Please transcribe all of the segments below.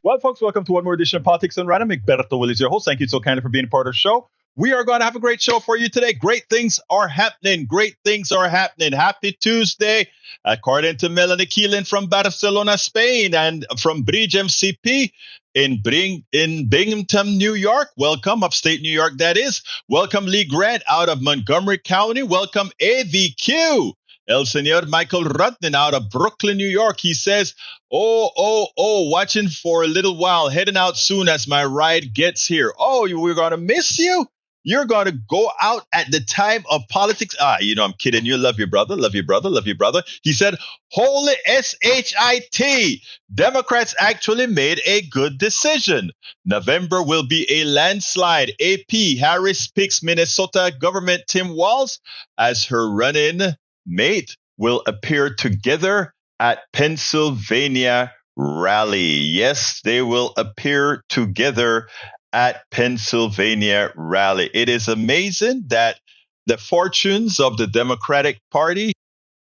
Well, folks, welcome to one more edition of Politics and Random. Egberto, Willies, your host. Thank you so kindly for being a part of the show. We are going to have a great show for you today. Great things are happening. Great things are happening. Happy Tuesday. According to Melanie Keelan from Barcelona, Spain, and from Bridge MCP in Binghamton, New York. Welcome, upstate New York, that is. Welcome, Lee Grant out of Montgomery County. Welcome, AVQ. El Señor Michael Rutnan out of Brooklyn, New York. He says, watching for a little while, heading out soon as my ride gets here. Oh, we're going to miss you? You're going to go out at the time of politics? I'm kidding. You love your brother, love your brother, love your brother. He said, holy SHIT. Democrats actually made a good decision. November will be a landslide. AP Harris picks Minnesota government Tim Walz as her run-in mate will appear together at Pennsylvania rally. Yes, they will appear together at Pennsylvania rally. It is amazing that the fortunes of the Democratic Party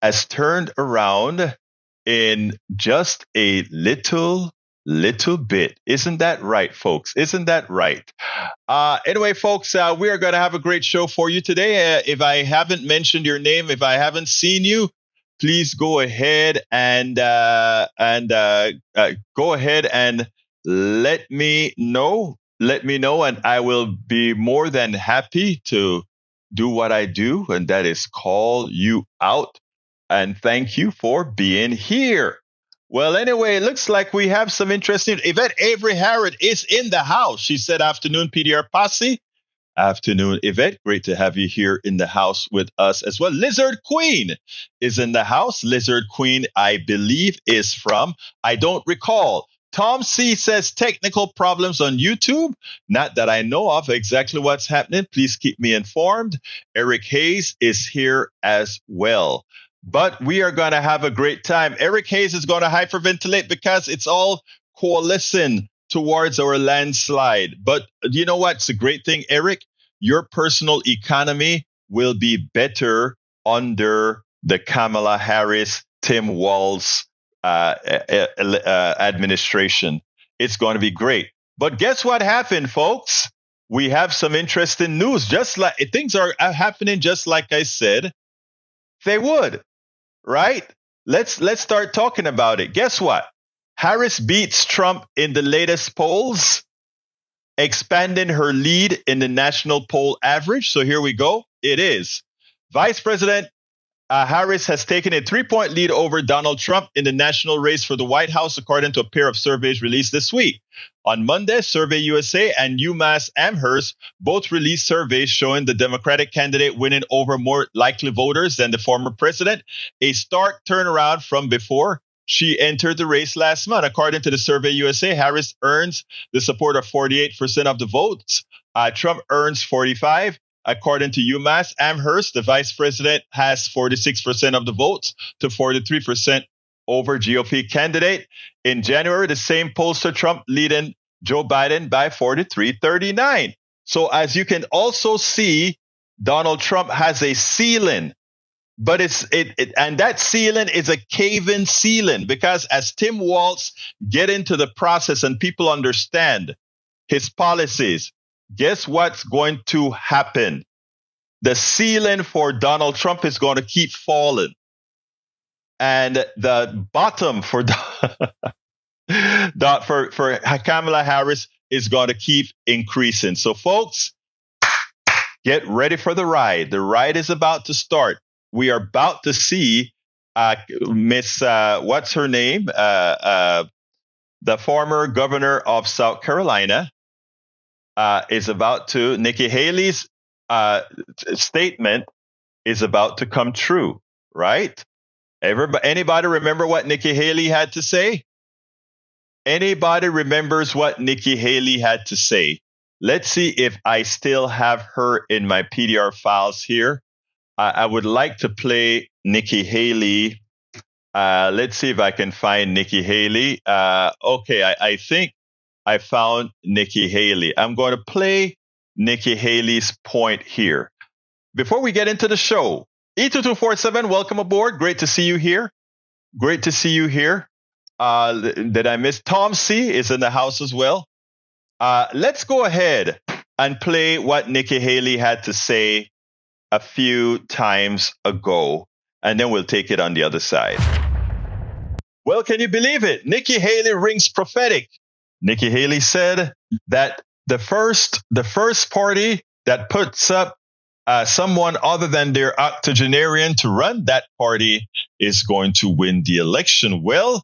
has turned around in just a little bit. Isn't that right, folks? Isn't that right? Anyway, folks, we are going to have a great show for you today. If I haven't mentioned your name, if I haven't seen you, please go ahead and go ahead and let me know. Let me know, and I will be more than happy to do what I do, and that is call you out. And thank you for being here. Well, anyway, it looks like we have some interesting. Yvette Avery Harrod is in the house. She said, afternoon, PDR Posse. Afternoon, Yvette. Great to have you here in the house with us as well. Lizard Queen is in the house. Lizard Queen, I believe, is from, I don't recall. Tom C. says technical problems on YouTube. Not that I know of exactly what's happening. Please keep me informed. Eric Hayes is here as well. But we are going to have a great time. Eric Hayes is going to hyperventilate because it's all coalescing towards our landslide. But you know what? It's a great thing, Eric. Your personal economy will be better under the Kamala Harris, Tim Walz administration. It's going to be great. But guess what happened, folks? We have some interesting news. Just like things are happening, just like I said, they would. Right? Let's start talking about it. Guess what? Harris beats Trump in the latest polls, expanding her lead in the national poll average. So here we go. It is. Vice President Harris has taken a 3-point lead over Donald Trump in the national race for the White House, according to a pair of surveys released this week. On Monday, Survey USA and UMass Amherst both released surveys showing the Democratic candidate winning over more likely voters than the former president, a stark turnaround from before she entered the race last month. According to the Survey USA, Harris earns the support of 48% of the votes. Trump earns 45%. According to UMass Amherst, the vice president has 46% of the votes to 43% over GOP candidate. In January, the same pollster Trump leading Joe Biden by 43-39. So as you can also see, Donald Trump has a ceiling, but and that ceiling is a cave-in ceiling because as Tim Walz get into the process and people understand his policies, guess what's going to happen? The ceiling for Donald Trump is going to keep falling. And the bottom for Kamala Harris is going to keep increasing. So, folks, get ready for the ride. The ride is about to start. We are about to see Miss, what's her name? The former governor of South Carolina Nikki Haley's statement is about to come true, right? Anybody remember what Nikki Haley had to say? Anybody remembers what Nikki Haley had to say? Let's see if I still have her in my PDR files here. I would like to play Nikki Haley. Let's see if I can find Nikki Haley. Okay, I think I found Nikki Haley. I'm going to play Nikki Haley's point here. Before we get into the show, E2247, welcome aboard. Great to see you here. Great to see you here. Did I miss? Tom C is in the house as well. Let's go ahead and play what Nikki Haley had to say a few times ago, and then we'll take it on the other side. Well, can you believe it? Nikki Haley rings prophetic. Nikki Haley said that the first party that puts up someone other than their octogenarian to run that party is going to win the election. Well,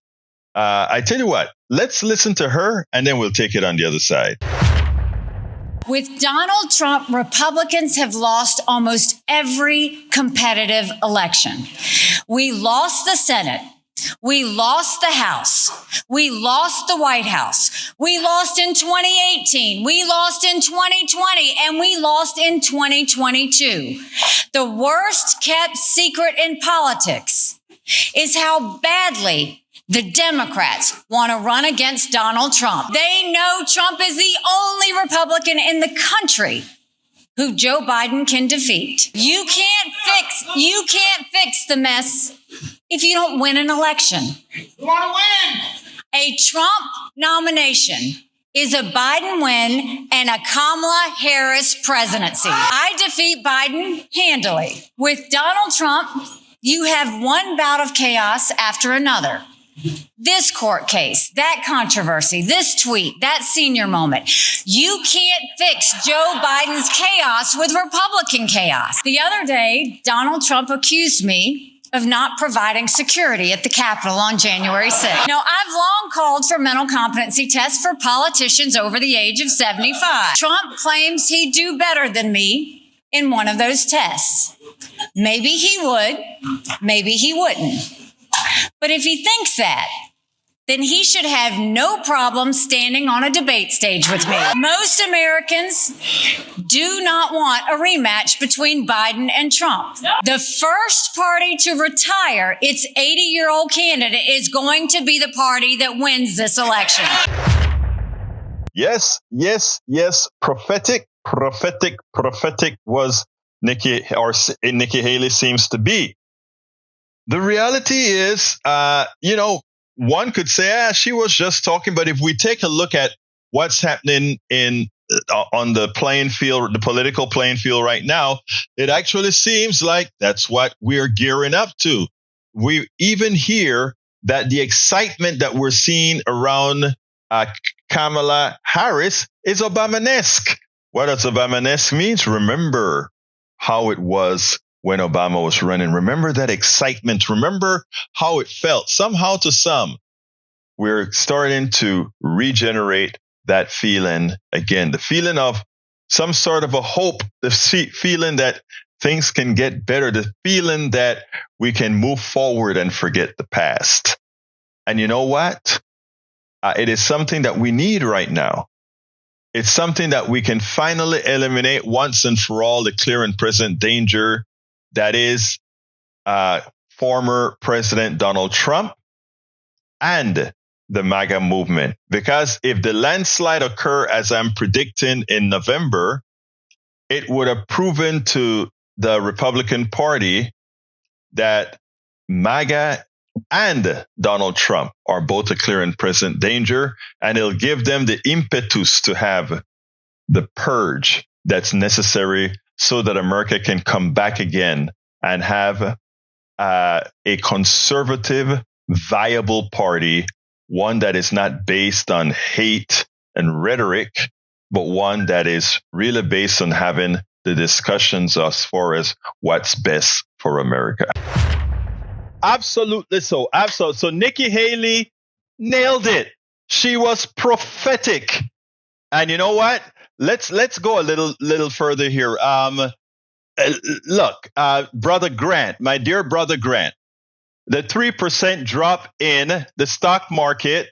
I tell you what, let's listen to her, and then we'll take it on the other side. With Donald Trump, Republicans have lost almost every competitive election. We lost the Senate. We lost the House. We lost the White House. We lost in 2018. We lost in 2020, and we lost in 2022. The worst kept secret in politics is how badly the Democrats want to run against Donald Trump. They know Trump is the only Republican in the country who Joe Biden can defeat. You can't fix the mess if you don't win an election. You want to win? A Trump nomination is a Biden win and a Kamala Harris presidency. I defeat Biden handily. With Donald Trump, you have one bout of chaos after another. This court case, that controversy, this tweet, that senior moment. You can't fix Joe Biden's chaos with Republican chaos. The other day, Donald Trump accused me of not providing security at the Capitol on January 6th. Now, I've long called for mental competency tests for politicians over the age of 75. Trump claims he'd do better than me in one of those tests. Maybe he would, maybe he wouldn't. But if he thinks that, then he should have no problem standing on a debate stage with me. Most Americans do not want a rematch between Biden and Trump. The first party to retire its 80-year-old candidate is going to be the party that wins this election. Yes. Prophetic was Nikki Haley seems to be. The reality is, one could say, she was just talking. But if we take a look at what's happening on the playing field, the political playing field right now, it actually seems like that's what we're gearing up to. We even hear that the excitement that we're seeing around Kamala Harris is Obama-esque. What does Obama-esque mean? Remember how it was when Obama was running. Remember that excitement. Remember how it felt. Somehow to some, we're starting to regenerate that feeling again. The feeling of some sort of a hope, the feeling that things can get better, the feeling that we can move forward and forget the past. And you know what? It is something that we need right now. It's something that we can finally eliminate once and for all, the clear and present danger that is former President Donald Trump and the MAGA movement. Because if the landslide occur as I'm predicting in November, it would have proven to the Republican Party that MAGA and Donald Trump are both a clear and present danger, and it'll give them the impetus to have the purge that's necessary so that America can come back again and have a conservative, viable party, one that is not based on hate and rhetoric, but one that is really based on having the discussions as far as what's best for America. Absolutely so. Absolutely. So Nikki Haley nailed it. She was prophetic. And you know what? Let's go a little further here. Look, Brother Grant, my dear Brother Grant, the 3% drop in the stock market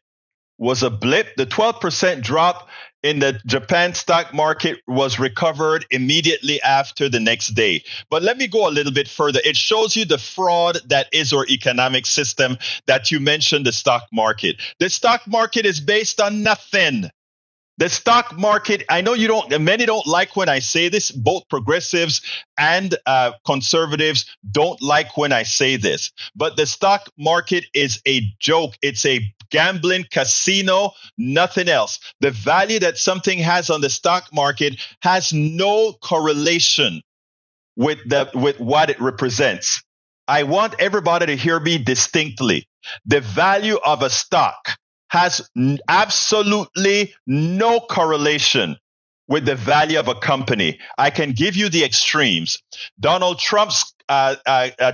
was a blip. The 12% drop in the Japan stock market was recovered immediately after the next day. But let me go a little bit further. It shows you the fraud that is our economic system that you mentioned, the stock market. The stock market is based on nothing. The stock market, I know many don't like when I say this, both progressives and conservatives don't like when I say this, but the stock market is a joke. It's a gambling casino, nothing else. The value that something has on the stock market has no correlation with what it represents. I want everybody to hear me distinctly. The value of a stock has absolutely no correlation with the value of a company. I can give you the extremes. Donald Trump's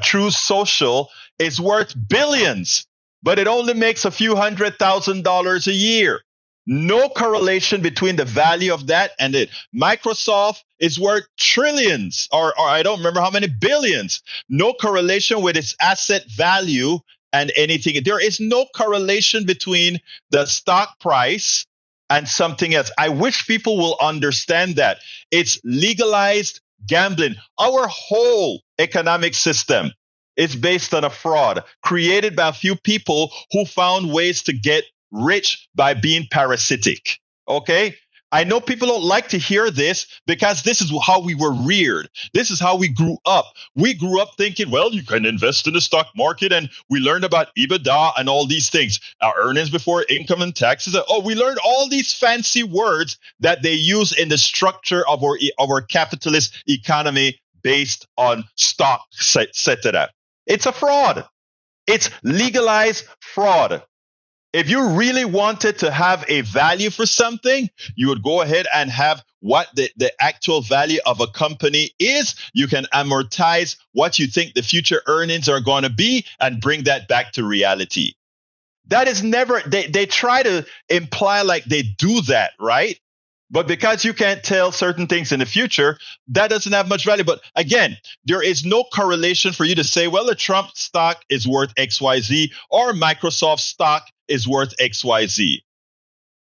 True Social is worth billions, but it only makes a few $100,000 a year. No correlation between the value of that and it. Microsoft is worth trillions, or I don't remember how many billions. No correlation with its asset value and anything. There is no correlation between the stock price and something else. I wish people will understand that. It's legalized gambling. Our whole economic system is based on a fraud created by a few people who found ways to get rich by being parasitic. Okay? I know people don't like to hear this because this is how we were reared. This is how we grew up. We grew up thinking, well, you can invest in the stock market, and we learned about EBITDA and all these things. Our earnings before income and taxes. Oh, we learned all these fancy words that they use in the structure of our capitalist economy based on stock set to that. It's a fraud. It's legalized fraud. If you really wanted to have a value for something, you would go ahead and have what the actual value of a company is. You can amortize what you think the future earnings are going to be and bring that back to reality. That is never, they try to imply like they do that, right? But because you can't tell certain things in the future, that doesn't have much value. But again, there is no correlation for you to say, well, the Trump stock is worth XYZ or Microsoft stock is worth XYZ.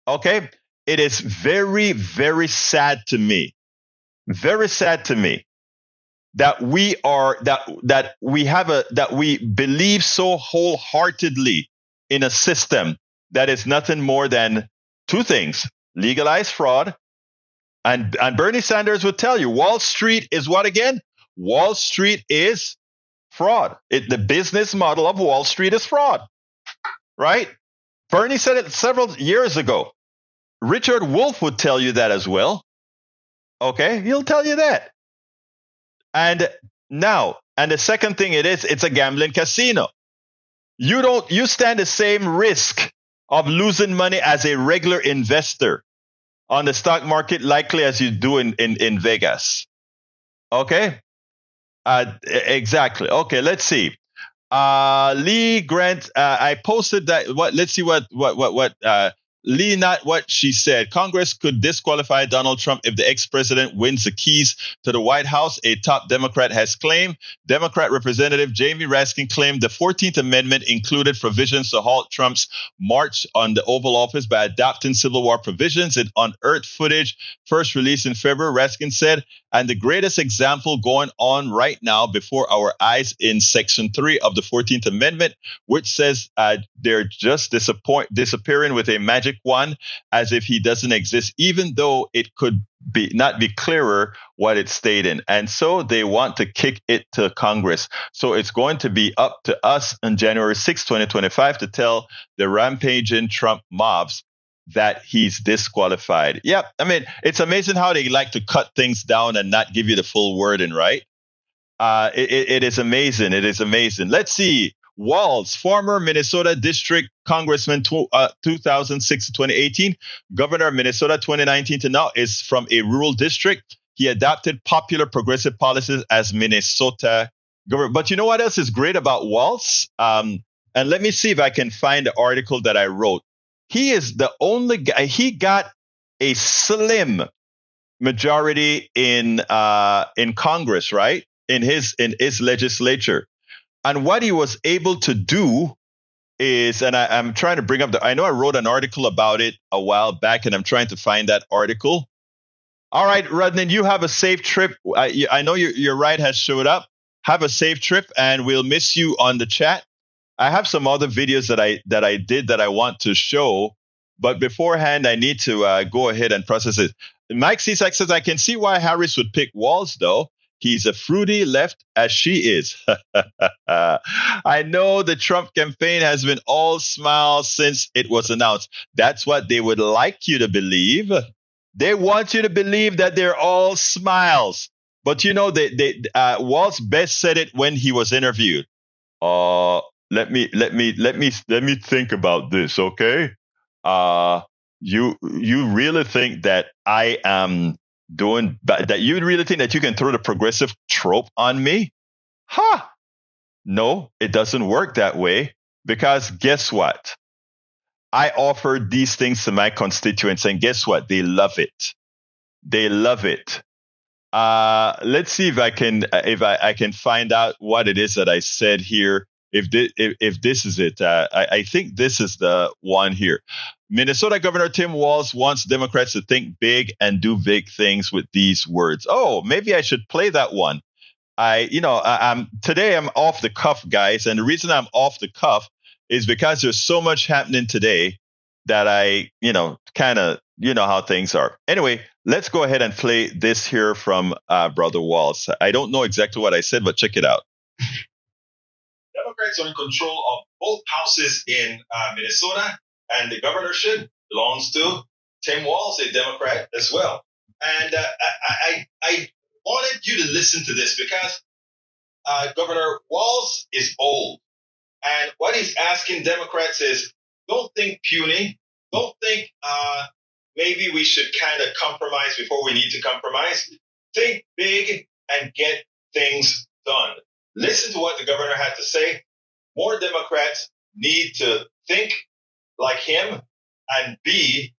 Okay? It is very, very sad to me. Very sad to me that we believe so wholeheartedly in a system that is nothing more than two things: legalized fraud, and Bernie Sanders would tell you Wall Street is what again? Wall Street is fraud. The business model of Wall Street is fraud, right? Bernie said it several years ago. Richard Wolff would tell you that as well. Okay, he'll tell you that. And the second thing it's a gambling casino. You stand the same risk of losing money as a regular investor on the stock market likely as you do in Vegas. Okay? Exactly. Okay, let's see. Lee Grant, I posted that. Let's see what Lee, not what she said. Congress could disqualify Donald Trump if the ex-president wins the keys to the White House, a top Democrat has claimed. Democrat Representative Jamie Raskin claimed the 14th Amendment included provisions to halt Trump's march on the Oval Office by adopting Civil War provisions. In unearthed footage first released in February, Raskin said, and the greatest example going on right now before our eyes in Section 3 of the 14th Amendment, which says they're just disappearing with a magic wand as if he doesn't exist, even though it could not be clearer what it stated. And so they want to kick it to Congress. So it's going to be up to us on January 6, 2025 to tell the rampaging Trump mobs that he's disqualified. Yep. I mean, it's amazing how they like to cut things down and not give you the full wording, right? It is amazing. It is amazing. Let's see. Walz, former Minnesota District Congressman 2006 to 2018, Governor of Minnesota 2019 to now, is from a rural district. He adopted popular progressive policies as Minnesota governor. But you know what else is great about Walz? And let me see if I can find the article that I wrote. He is the only guy. He got a slim majority in Congress, right? In his legislature. And what he was able to do is, and I'm trying to bring up I know I wrote an article about it a while back, and I'm trying to find that article. All right, Rudnan, you have a safe trip. I know your ride has showed up. Have a safe trip, and we'll miss you on the chat. I have some other videos that I did that I want to show But beforehand, I need to go ahead and process it. Mike Cisak says, I can see why Harris would pick Walz, though. He's a fruity left as she is. I know the Trump campaign has been all smiles since it was announced. That's what they would like you to believe. They want you to believe that they're all smiles. But Walz best said it when he was interviewed. Let me think about this, okay? You really think that I am that you really think that you can throw the progressive trope on me? No, it doesn't work that way, because guess what? I offered these things to my constituents, and guess what? They love it. They love it. Let's see if I can find out what it is that I said here. If this is it, I think this is the one here. Minnesota Governor Tim Walz wants Democrats to think big and do big things with these words. Oh, maybe I should play that one. Today I'm off the cuff, guys, and the reason I'm off the cuff is because there's so much happening today that I, kind of, how things are. Anyway, let's go ahead and play this here from Brother Walz. I don't know exactly what I said, but check it out. Democrats are in control of both houses in Minnesota, and the governorship belongs to Tim Walz, a Democrat as well. And I wanted you to listen to this because Governor Walz is old. And what he's asking Democrats is, don't think puny. Don't think maybe we should kind of compromise before we need to compromise. Think big and get things done. Listen to what the governor had to say. More Democrats need to think like him and be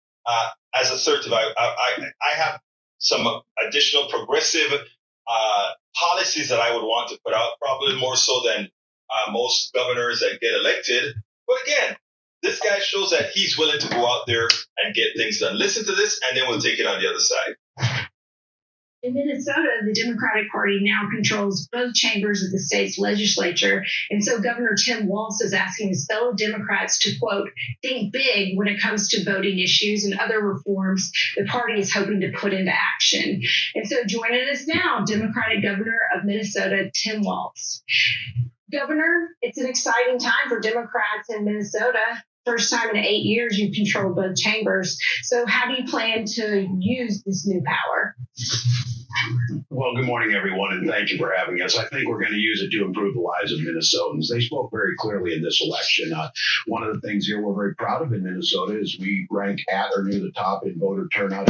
as assertive. I have some additional progressive policies that I would want to put out, probably more so than most governors that get elected. But again, this guy shows that he's willing to go out there and get things done. Listen to this, and then we'll take it on the other side. In Minnesota, the Democratic Party now controls both chambers of the state's legislature. And so Governor Tim Walz is asking his fellow Democrats to, quote, think big when it comes to voting issues and other reforms the party is hoping to put into action. And so joining us now, Democratic Governor of Minnesota, Tim Walz. Governor, it's an exciting time for Democrats in Minnesota. First time in 8 years you've controlled both chambers. So how do you plan to use this new power? Well, good morning, everyone, and thank you for having us. I think we're going to use it to improve the lives of Minnesotans. They spoke very clearly in this election. One of the things here we're very proud of in Minnesota is we rank at or near the top in voter turnout.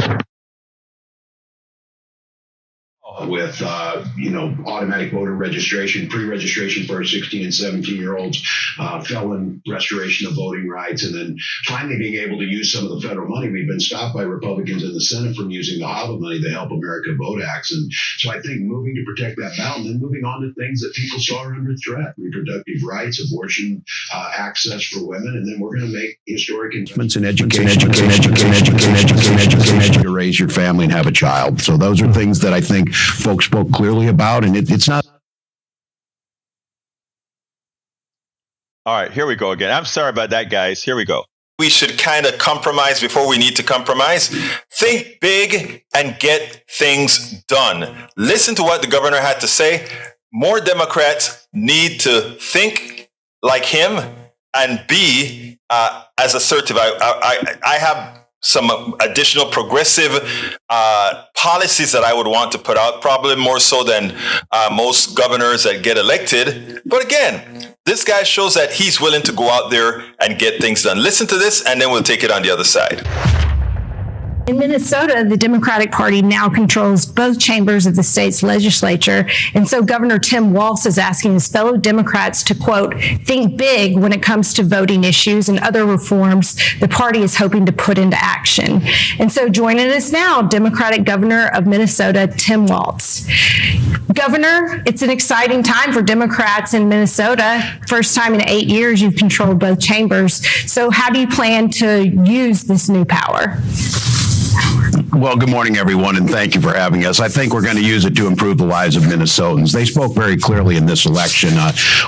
With, automatic voter registration, pre-registration for 16 and 17-year-olds, felon restoration of voting rights, and then finally being able to use some of the federal money. We've been stopped by Republicans in the Senate from using the HAVA money, the Help America Vote Acts. And so I think moving to protect that balance, and then moving on to things that people saw are under threat, reproductive rights, abortion, access for women, and then we're going to make historic investments in education to raise your family and have a child. So those are things that I think folks spoke clearly about, and it's not. All right, here we go again. I'm sorry about that, guys. Here we go. We should kind of compromise before we need to compromise. Think big and get things done. Listen to what the governor had to say. More Democrats need to think like him and be as assertive. I have some additional progressive policies that I would want to put out, probably more so than most governors that get elected. But again, this guy shows that he's willing to go out there and get things done. Listen to this, and then we'll take it on the other side. In Minnesota, the Democratic Party now controls both chambers of the state's legislature. And so Governor Tim Walz is asking his fellow Democrats to, quote, think big when it comes to voting issues and other reforms the party is hoping to put into action. And so joining us now, Democratic Governor of Minnesota, Tim Walz. Governor, it's an exciting time for Democrats in Minnesota. First time in 8 years you've controlled both chambers. So how do you plan to use this new power? Well, good morning, everyone, and thank you for having us. I think we're going to use it to improve the lives of Minnesotans. They spoke very clearly in this election.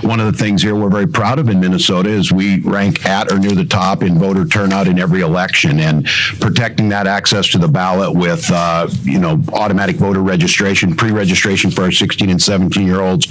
One of the things here we're very proud of in Minnesota is we rank at or near the top in voter turnout in every election, and protecting that access to the ballot with, automatic voter registration, pre-registration for our 16 and 17-year-olds,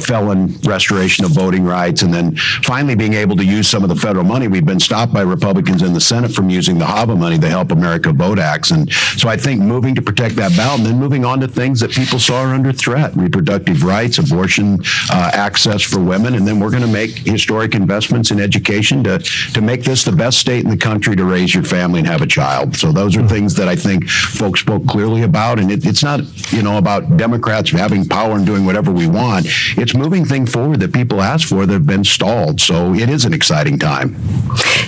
felon restoration of voting rights, and then finally being able to use some of the federal money. We've been stopped by Republicans in the Senate from using the HAVA money, the Help America Vote Acts. And so I think moving to protect that ballot and then moving on to things that people saw are under threat, reproductive rights, abortion, access for women. And then we're going to make historic investments in education to make this the best state in the country to raise your family and have a child. So those are things that I think folks spoke clearly about. And it's not, about Democrats having power and doing whatever we want. It's moving things forward that people asked for that have been stalled. So it is an exciting time.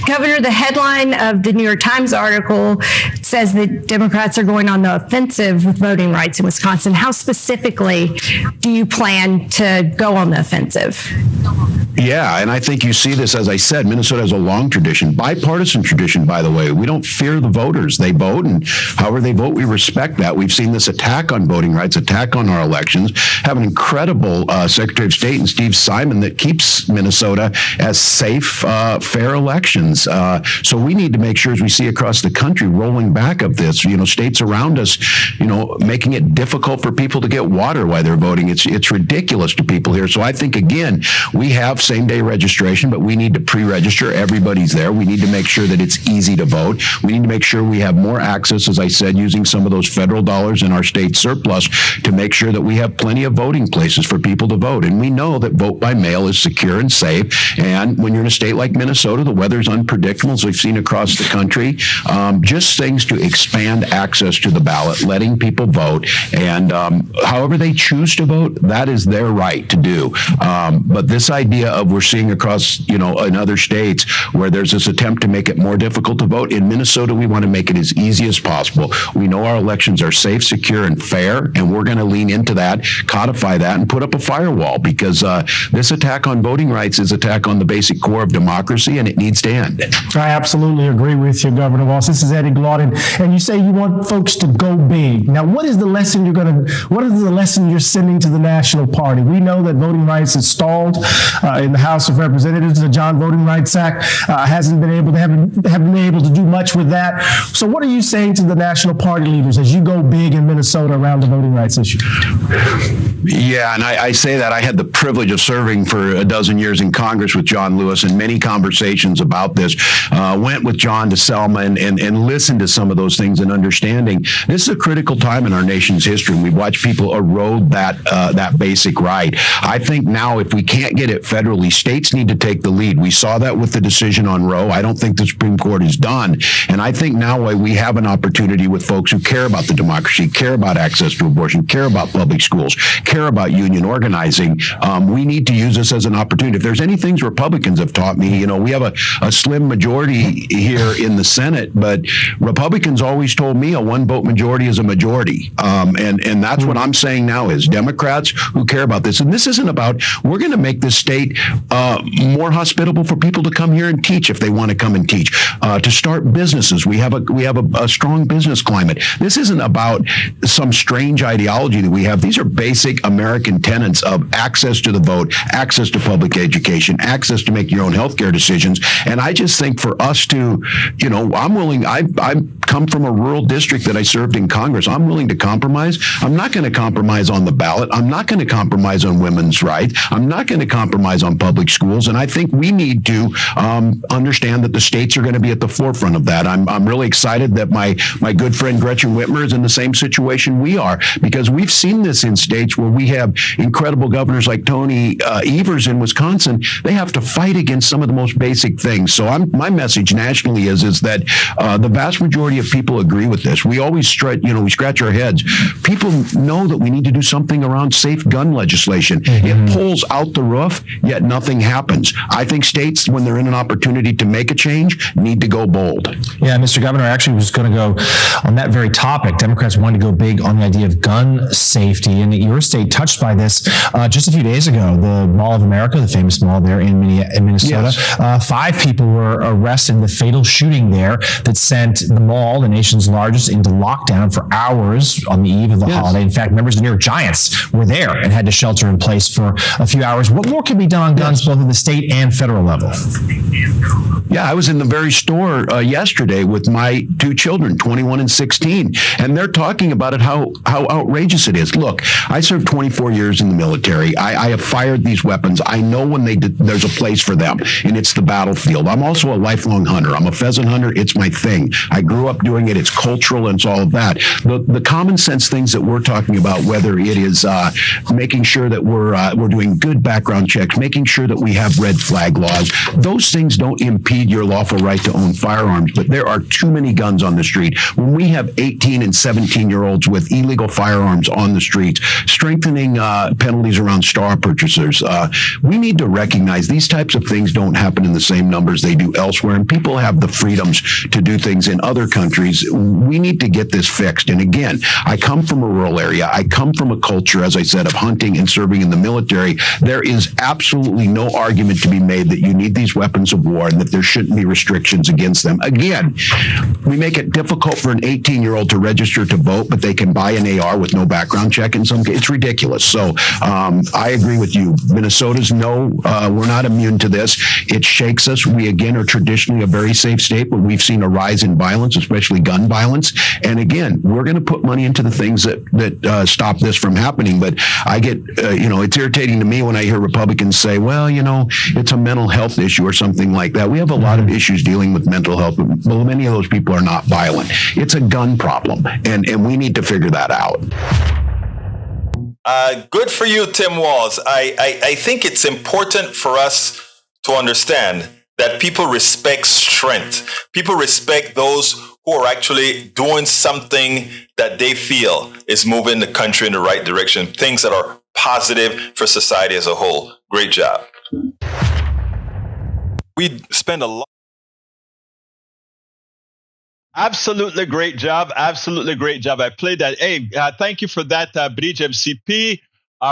Governor, the headline of the New York Times article says that Democrats are going on the offensive with voting rights in Wisconsin. How specifically do you plan to go on the offensive? Yeah, and I think you see this, as I said, Minnesota has a long tradition, bipartisan tradition, by the way. We don't fear the voters. They vote, and however they vote, we respect that. We've seen this attack on voting rights, attack on our elections, have an incredible Secretary of State in Steve Simon that keeps Minnesota as safe, fair elections. So we need to make sure, as we see across the country, rolling back of this, states around us, making it difficult for people to get water while they're voting. It's ridiculous to people here. So I think, again, we have same-day registration, but we need to pre-register. Everybody's there. We need to make sure that it's easy to vote. We need to make sure we have more access, as I said, using some of those federal dollars in our state surplus to make sure that we have plenty of voting places for people to vote. And we know that vote by mail is secure and safe. And when you're in a state like Minnesota, the weather's unpredictable, as we've seen across the country. Just things to expand access to the ballot, letting people vote. And however they choose to vote, that is their right to do. But this idea of we're seeing across, in other states where there's this attempt to make it more difficult to vote. In Minnesota, we want to make it as easy as possible. We know our elections are safe, secure, and fair, and we're going to lean into that, codify that, and put up a firewall, because this attack on voting rights is attack on the basic core of democracy, and it needs to end. I absolutely agree with you, Governor Walz. This is Eddie Glaude, and you say you want folks to go big. Now, what is the lesson you're sending to the national party? We know that voting rights is stalled in the House of Representatives. The John Voting Rights Act haven't been able to do much with that. So what are you saying to the national party leaders as you go big in Minnesota around the voting rights issue? Yeah, and I say that. I had the privilege of serving for a dozen years in Congress with John Lewis, and many conversations about this. Went with John to Selma and listened to some of those things and understanding. This is a critical time in our nation's history, and we've watched people erode that basic right. I think now, if we can't get it federally, states need to take the lead. We saw that with the decision on Roe. I don't think the Supreme Court is done. And I think now we have an opportunity with folks who care about the democracy, care about access to abortion, care about public schools, care about union organizing. We need to use this as an opportunity. If there's any things Republicans have taught me, we have a slim majority here in the Senate, but Republicans always told me a one-vote majority is a majority. And that's what I'm saying now is Democrats who care about this. And this isn't about, we're going to make this state more hospitable for people to come here and teach if they want to come and teach, to start businesses. We have a strong business climate. This isn't about some strange ideology that we have. These are basic American tenets of access to the vote, access to public education, access to make your own healthcare decisions. And I just think for us to, I come from a rural district that I served in Congress. I'm willing to compromise. I'm not going to compromise on the ballot. I'm not going to compromise on women's rights. I'm not going to compromise on public schools. And I think we need to understand that the states are going to be at the forefront of that. I'm really excited that my good friend Gretchen Whitmer is in the same situation we are, because we've seen this in states where we have incredible governors like Tony Evers in Wisconsin. They have to fight against some of the most basic things. So my message nationally is that the vast majority of people agree with this. We always we scratch our heads. People know that we need to do something around safe gun legislation. Mm-hmm. It pulls out the roof, yet nothing happens. I think states, when they're in an opportunity to make a change, need to go bold. Yeah, Mr. Governor, I actually was going to go on that very topic. Democrats wanted to go big on the idea of gun safety, and your state touched by this just a few days ago. The Mall of America, the famous mall there in Minnesota, yes. 5 people were arrested in the fatal shooting there that sent the mall Hall, the nation's largest, into lockdown for hours on the eve of the holiday. In fact, members of the New York Giants were there and had to shelter in place for a few hours. What more can be done on guns, both at the state and federal level? Yeah, I was in the very store yesterday with my two children, 21 and 16, and they're talking about it, how outrageous it is. Look, I served 24 years in the military. I have fired these weapons. I know when there's a place for them, and it's the battlefield. I'm also a lifelong hunter. I'm a pheasant hunter. It's my thing. I grew up doing it. It's cultural, and it's all of that. The common sense things that we're talking about, whether it is making sure that we're doing good background checks, making sure that we have red flag laws, those things don't impede your lawful right to own firearms, but there are too many guns on the street. When we have 18 and 17-year-olds with illegal firearms on the streets, strengthening penalties around star purchasers, we need to recognize these types of things don't happen in the same numbers they do elsewhere, and people have the freedoms to do things in other countries. We need to get this fixed. And again, I come from a rural area. I come from a culture, as I said, of hunting and serving in the military. There is absolutely no argument to be made that you need these weapons of war and that there shouldn't be restrictions against them. Again, we make it difficult for an 18-year-old to register to vote, but they can buy an AR with no background check in some cases. It's ridiculous. So I agree with you. Minnesota's we're not immune to this. It shakes us. We, again, are traditionally a very safe state, but we've seen a rise in violence, especially gun violence. And again, we're going to put money into the things that stop this from happening. But I get, it's irritating to me when I hear Republicans say, well, it's a mental health issue or something like that. We have a lot of issues dealing with mental health, but many of those people are not violent. It's a gun problem, and we need to figure that out. Good for you, Tim Walz. I think it's important for us to understand that people respect strength. People respect those who are actually doing something that they feel is moving the country in the right direction, things that are positive for society as a whole. Great job. We spend a lot. Absolutely great job. Absolutely great job. I played that. Hey, thank you for that, Bridge MCP.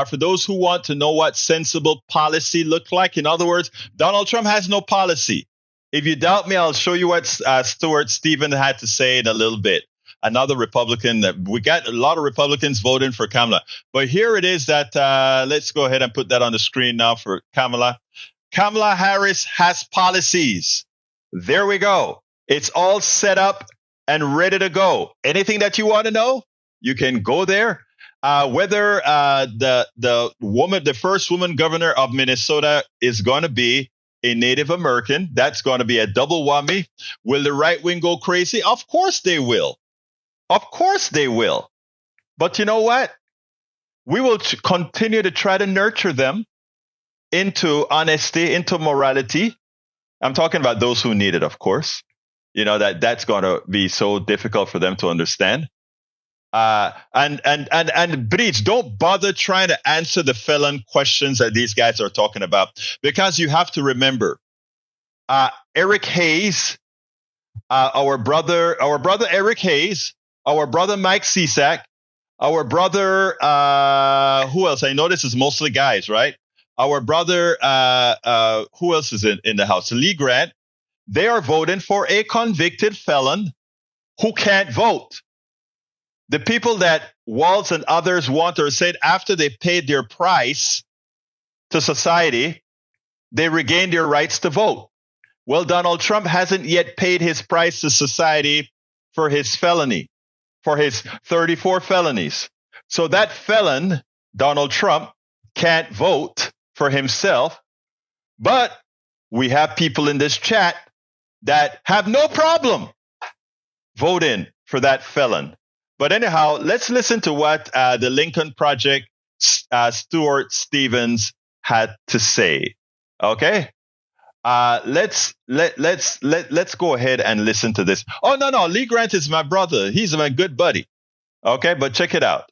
For those who want to know what sensible policy look like, in other words, Donald Trump has no policy. If you doubt me, I'll show you what Stuart Stephen had to say in a little bit. Another Republican. We got a lot of Republicans voting for Kamala. But here it is that let's go ahead and put that on the screen now for Kamala. Kamala Harris has policies. There we go. It's all set up and ready to go. Anything that you want to know, you can go there. Whether the first woman governor of Minnesota is going to be a Native American, that's going to be a double whammy. Will the right wing go crazy? Of course they will. Of course they will. But you know what? We will continue to try to nurture them into honesty, into morality. I'm talking about those who need it, of course. That's going to be so difficult for them to understand. And Breach, don't bother trying to answer the felon questions that these guys are talking about, because you have to remember, Eric Hayes, our brother Eric Hayes, our brother Mike Cisak, our brother, who else? I know this is mostly guys, right? Our brother, who else is in the House? Lee Grant. They are voting for a convicted felon who can't vote. The people that Walz and others want or said after they paid their price to society, they regained their rights to vote. Well, Donald Trump hasn't yet paid his price to society for his felony, for his 34 felonies. So that felon, Donald Trump, can't vote for himself. But we have people in this chat that have no problem voting for that felon. But anyhow, let's listen to what the Lincoln Project Stuart Stevens had to say. Okay, let's go ahead and listen to this. Oh no, Lee Grant is my brother. He's my good buddy. Okay, but check it out.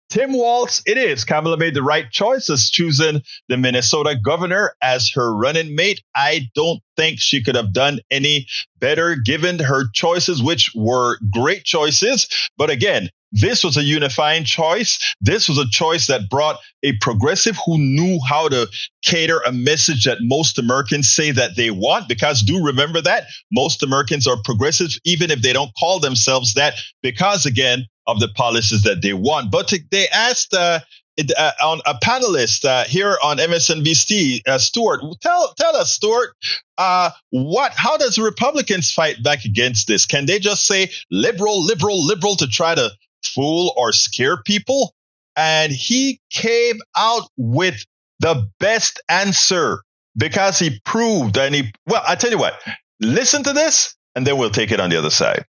Tim Walz, it is. Kamala made the right choice as choosing the Minnesota governor as her running mate. I don't think she could have done any better given her choices, which were great choices. But again, This was a unifying choice. This was a choice that brought a progressive who knew how to cater a message that most Americans say that they want, because do remember that most Americans are progressive, even if they don't call themselves that, because, again, of the policies that they want. But they asked on a panelist here on MSNBC, Stuart, tell us, Stuart, how does Republicans fight back against this? Can they just say liberal, liberal, liberal to try to fool or scare people? And he came out with the best answer, because he proved, well, I tell you what, listen to this, and then we'll take it on the other side.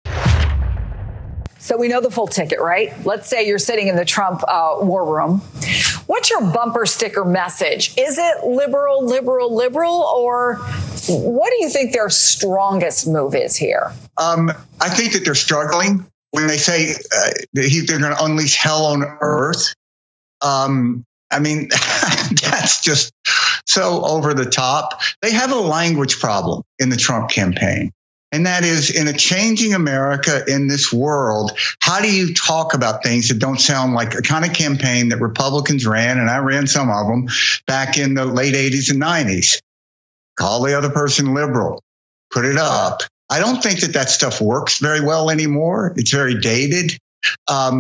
So we know the full ticket, right? Let's say you're sitting in the Trump war room. What's your bumper sticker message? Is it liberal, liberal, liberal, or what do you think their strongest move is here? I think that they're struggling when they say they're going to unleash hell on earth. I mean, that's just so over the top. They have a language problem in the Trump campaign. And that is, in a changing America in this world, how do you talk about things that don't sound like a kind of campaign that Republicans ran, and I ran some of them back in the late 80s and 90s? Call the other person liberal, put it up. I don't think that stuff works very well anymore. It's very dated. At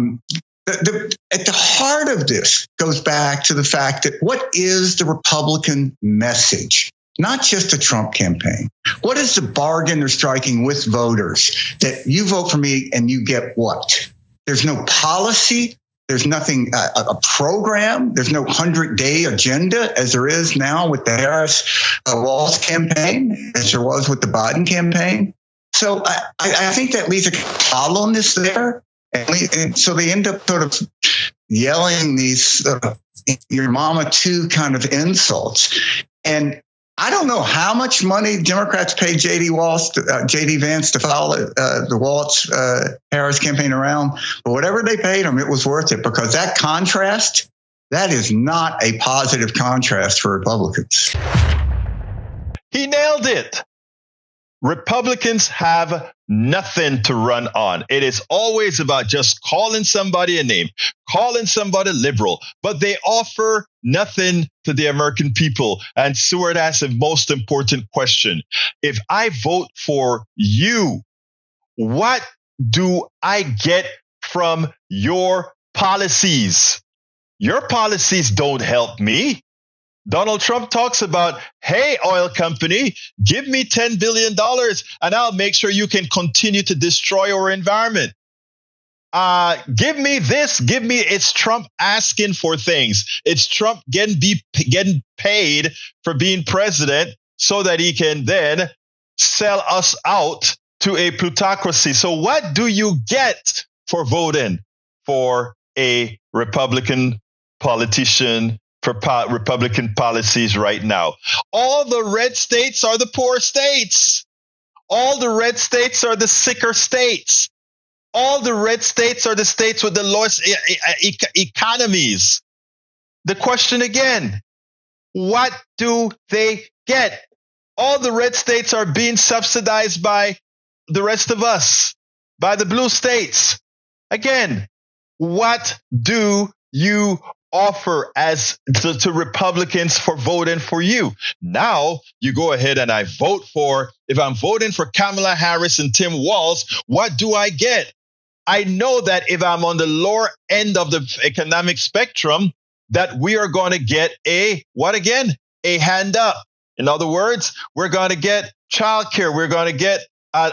the heart of this goes back to the fact that what is the Republican message? Not just a Trump campaign. What is the bargain they're striking with voters? That you vote for me and you get what? There's no policy. There's nothing, a program. There's no 100-day agenda as there is now with the Harris-Walz campaign, as there was with the Biden campaign. So I think that leaves a hollowness there. And so they end up sort of yelling these your mama too kind of insults. And I don't know how much money Democrats paid J.D. Vance to follow the Walz Harris campaign around, but whatever they paid him, it was worth it, because that contrast, that is not a positive contrast for Republicans. He nailed it. Republicans have nothing to run on. It is always about just calling somebody a name, calling somebody liberal, but they offer nothing to the American people. And Stuart asked the most important question. If I vote for you, what do I get from your policies? Your policies don't help me. Donald Trump talks about, hey, oil company, give me $10 billion and I'll make sure you can continue to destroy our environment. Give me this, it's Trump asking for things. It's Trump getting paid for being president so that he can then sell us out to a plutocracy. So what do you get for voting for a Republican politician, for Republican policies right now? All the red states are the poor states. All the red states are the sicker states. All the red states are the states with the lowest economies. The question again, what do they get? All the red states are being subsidized by the rest of us, by the blue states. Again, what do you offer as to Republicans for voting for you? Now you go ahead and I vote for, if I'm voting for Kamala Harris and Tim Walz, what do I get? I know that if I'm on the lower end of the economic spectrum, that we are going to get a hand up. In other words, we're going to get childcare. We're going to get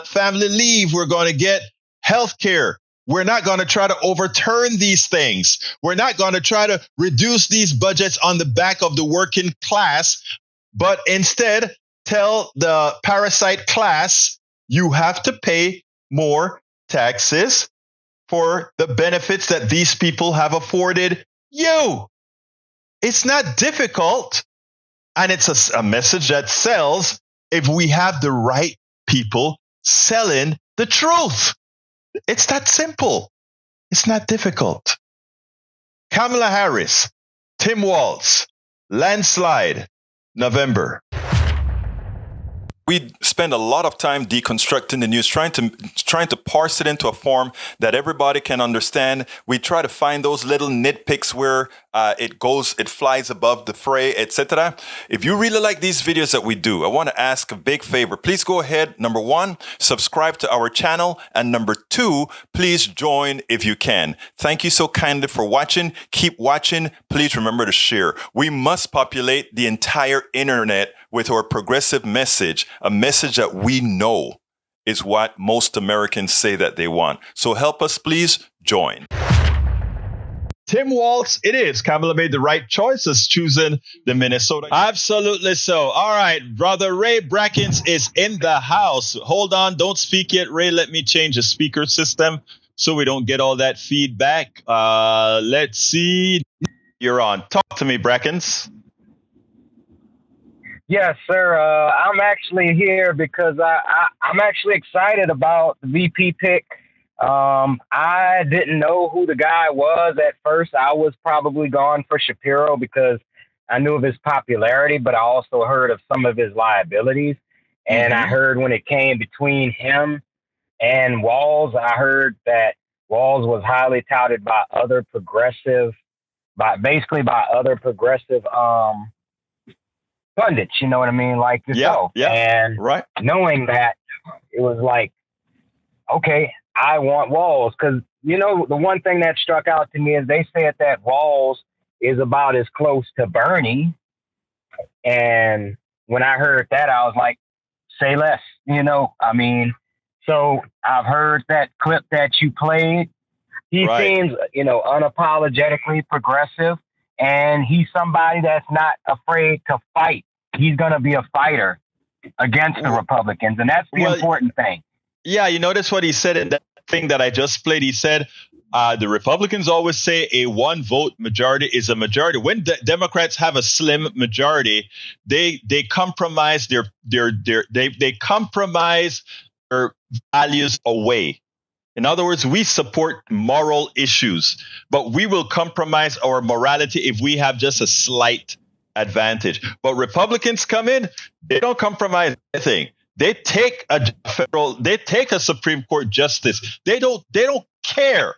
family leave. We're going to get health care. We're not going to try to overturn these things. We're not going to try to reduce these budgets on the back of the working class, but instead tell the parasite class, you have to pay more taxes for the benefits that these people have afforded you. It's not difficult, and it's a message that sells if we have the right people selling the truth. It's that simple. It's not difficult. Kamala Harris, Tim Walz, landslide, November. we spend a lot of time deconstructing the news, trying to parse it into a form that everybody can understand. We try to find those little nitpicks where it flies above the fray, etc. If you really like these videos that we do, I want to ask a big favor. Please go ahead. Number 1, subscribe to our channel. And number 2, please join if you can. Thank you so kindly for watching. Keep watching. Please remember to share. We must populate the entire internet with our progressive message, a message that we know is what most Americans say that they want. So help us, please join. Tim Walz, it is. Kamala made the right choice as choosing the Minnesota. Absolutely so. All right, brother Ray Brackens is in the house. Hold on, don't speak yet, Ray. Let me change the speaker system so we don't get all that feedback. Let's see. You're on. Talk to me, Brackens. Yes, sir. I'm actually here because I'm actually excited about the VP pick. I didn't know who the guy was at first. I was probably going for Shapiro because I knew of his popularity, but I also heard of some of his liabilities. And I heard when it came between him and Walz, I heard that Walz was highly touted by other progressive pundits, you know what I mean, like yourself. And right. Knowing that, it was like, okay, I want Walz, because, you know, the one thing that struck out to me is they said that Walz is about as close to Bernie. And when I heard that, I was like, say less, you know, I mean, so I've heard that clip that you played. He seems, you know, unapologetically progressive. And he's somebody that's not afraid to fight. He's going to be a fighter against the Republicans. And that's the important thing. Yeah, you notice what he said in that thing that I just played. He said, the Republicans always say a 1-vote majority is a majority. When Democrats have a slim majority, they compromise they compromise their values away. In other words, we support moral issues, but we will compromise our morality if we have just a slight advantage. But Republicans come in, they don't compromise anything. They take a Supreme Court justice. They don't care.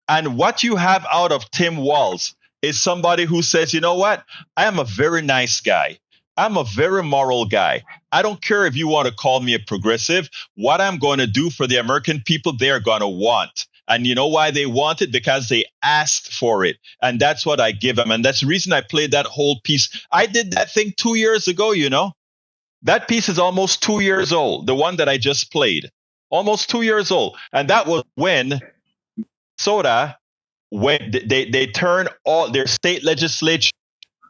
And what you have out of Tim Walz is somebody who says, you know what? I am a very nice guy. I'm a very moral guy. I don't care if you want to call me a progressive. What I'm going to do for the American people, they're going to want. And you know why they want it? Because they asked for it. And that's what I give them. And that's the reason I played that whole piece. I did that thing 2 years ago, you know. That piece is almost 2 years old. The one that I just played. Almost 2 years old. And that was when Minnesota, when they turned all their state legislature,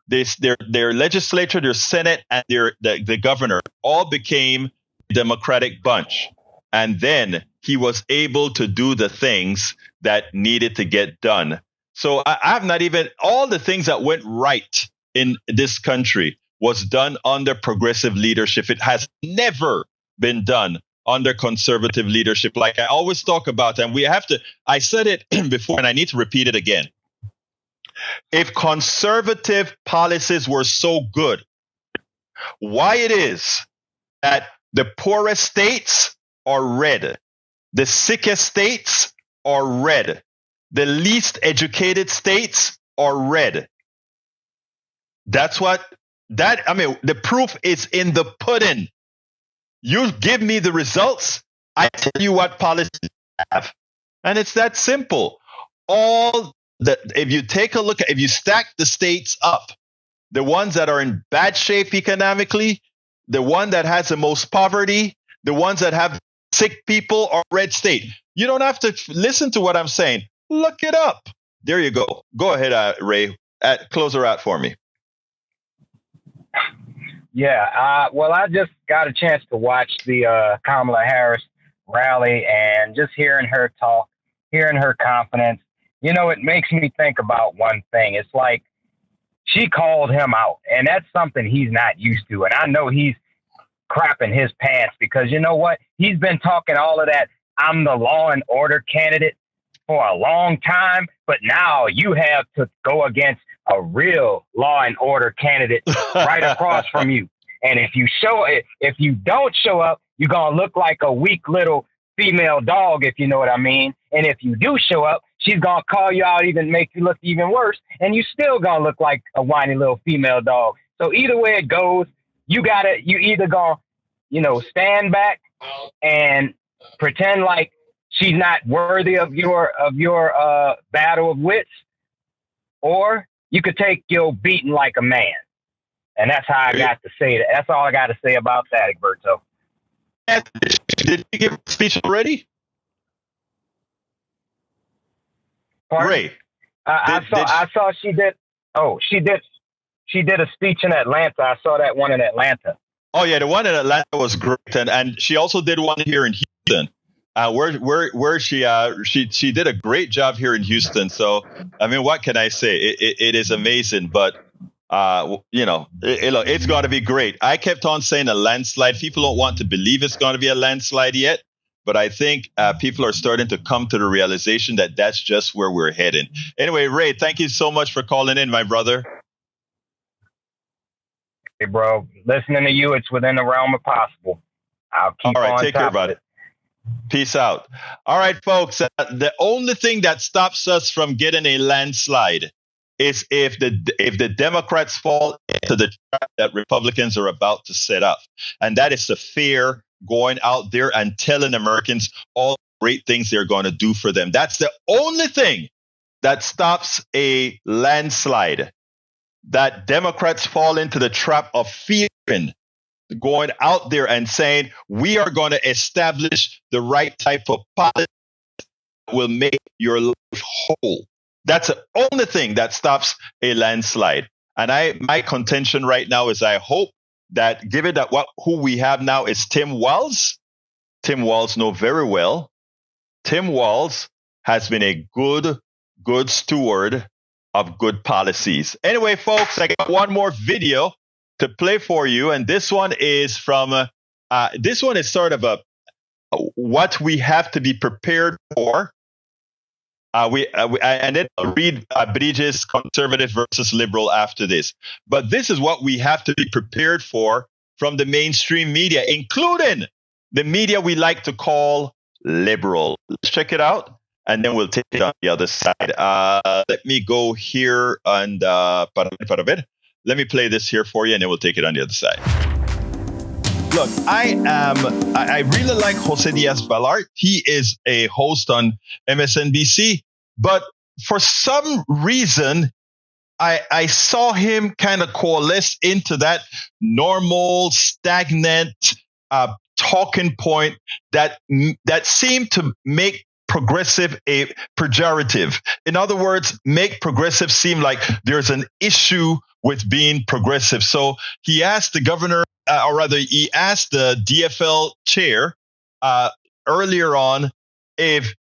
their legislature, their Senate, and the governor all became a Democratic bunch. And then he was able to do the things that needed to get done. So I have not even all the things that went right in this country was done under progressive leadership. It has never been done under conservative leadership, like I always talk about. And I said it before, and I need to repeat it again. If conservative policies were so good, why it is that the poorest states are red, the sickest states are red, the least educated states are red. The proof is in the pudding. You give me the results, I tell you what policies I have. And it's that simple. If you take a look, if you stack the states up, the ones that are in bad shape economically, the one that has the most poverty, the ones that have sick people are red state. You don't have to listen to what I'm saying. Look it up. There you go. Go ahead, Ray. Close her out for me. Yeah. Well, I just got a chance to watch the Kamala Harris rally, and just hearing her talk, hearing her confidence, you know, it makes me think about one thing. It's like she called him out, and that's something he's not used to. And I know he's crapping his pants because, you know what? He's been talking all of that. I'm the law and order candidate for a long time, but now you have to go against a real law and order candidate right across from you. And if you don't show up, you're going to look like a weak little female dog, if you know what I mean. And if you do show up, she's going to call you out, even make you look even worse. And you still going to look like a whiny little female dog. So either way it goes, you either going to, stand back and pretend like she's not worthy of your battle of wits, or you could take your beating like a man. And that's how I got to say that. That's all I got to say about that, Egberto. Did you give a speech already? Great. I saw she did. Oh, she did a speech in Atlanta. I saw that one in Atlanta. Oh yeah, the one in Atlanta was great, and she also did one here in Houston. Where she did a great job here in Houston. So I mean, what can I say? It is amazing, but it's got to be great. I kept on saying a landslide. People don't want to believe it's going to be a landslide yet, but I think people are starting to come to the realization that that's just where we're heading. Anyway, Ray, thank you so much for calling in, my brother. Hey, bro, listening to you, it's within the realm of possible. I'll keep All right, on take care, bud. Peace out. All right, folks. The only thing that stops us from getting a landslide is if the Democrats fall into the trap that Republicans are about to set up, and that is the fear going out there and telling Americans all the great things they're going to do for them. That's the only thing that stops a landslide. That Democrats fall into the trap of fearing, going out there and saying, we are going to establish the right type of policy that will make your life whole. That's the only thing that stops a landslide. And my contention right now is I hope that, given that who we have now is Tim Walz. Tim Walz know very well. Tim Walz has been a good steward of good policies. Anyway, folks, I got one more video to play for you, and this one is from this one is sort of what we have to be prepared for. And then I'll read Bridges, conservative versus liberal after this. But this is what we have to be prepared for from the mainstream media, including the media we like to call liberal. Let's check it out, and then we'll take it on the other side. Let me go here and let me play this here for you, and then we'll take it on the other side. Look, I really like Jose Diaz-Balart. He is a host on MSNBC, but for some reason, I saw him kind of coalesce into that normal, stagnant talking point that seemed to make progressive a pejorative. In other words, make progressive seem like there's an issue with being progressive. So he asked the governor, or rather, he asked the DFL chair earlier on if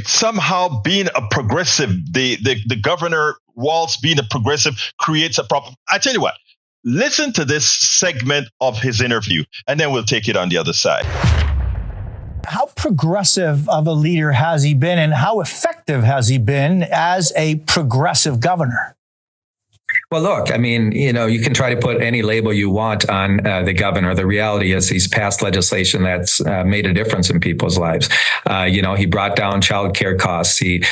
somehow being a progressive, the governor Walz being a progressive creates a problem. I tell you what, listen to this segment of his interview, and then we'll take it on the other side. How progressive of a leader has he been, and how effective has he been as a progressive governor? Well, look, I mean, you can try to put any label you want on the governor. The reality is he's passed legislation that's made a difference in people's lives. He brought down child care costs. He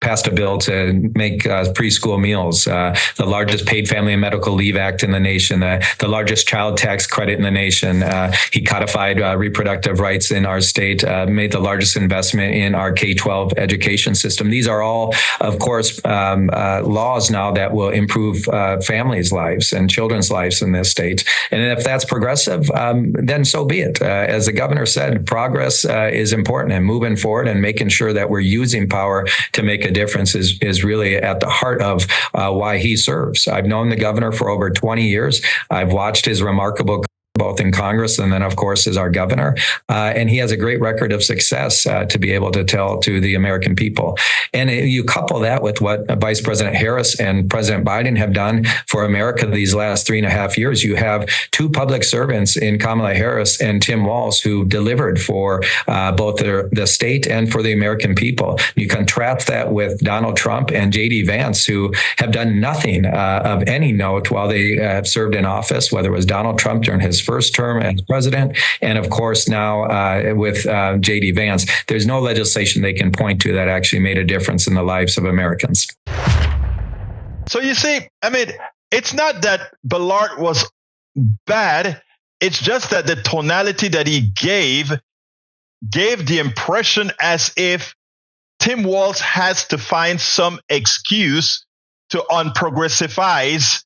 passed a bill to make preschool meals, the largest paid family and medical leave act in the nation, the largest child tax credit in the nation. He codified reproductive rights in our state, made the largest investment in our K-12 education system. These are all, of course, laws now that will improve families' lives and children's lives in this state. And if that's progressive, then so be it. As the governor said, progress is important, and moving forward and making sure that we're using power to make a difference is really at the heart of why he serves. I've known the governor for over 20 years. I've watched his remarkable both in Congress and then, of course, as our governor. And he has a great record of success to be able to tell to the American people. And you couple that with what Vice President Harris and President Biden have done for America these last 3.5 years. You have two public servants in Kamala Harris and Tim Walz who delivered for both the state and for the American people. You contrast that with Donald Trump and J.D. Vance, who have done nothing of any note while they have served in office, whether it was Donald Trump during his first term as president, and of course now with J.D. Vance. There's no legislation they can point to that actually made a difference in the lives of Americans. So you see, I mean, it's not that Ballard was bad. It's just that the tonality that he gave the impression as if Tim Walz has to find some excuse to unprogressivize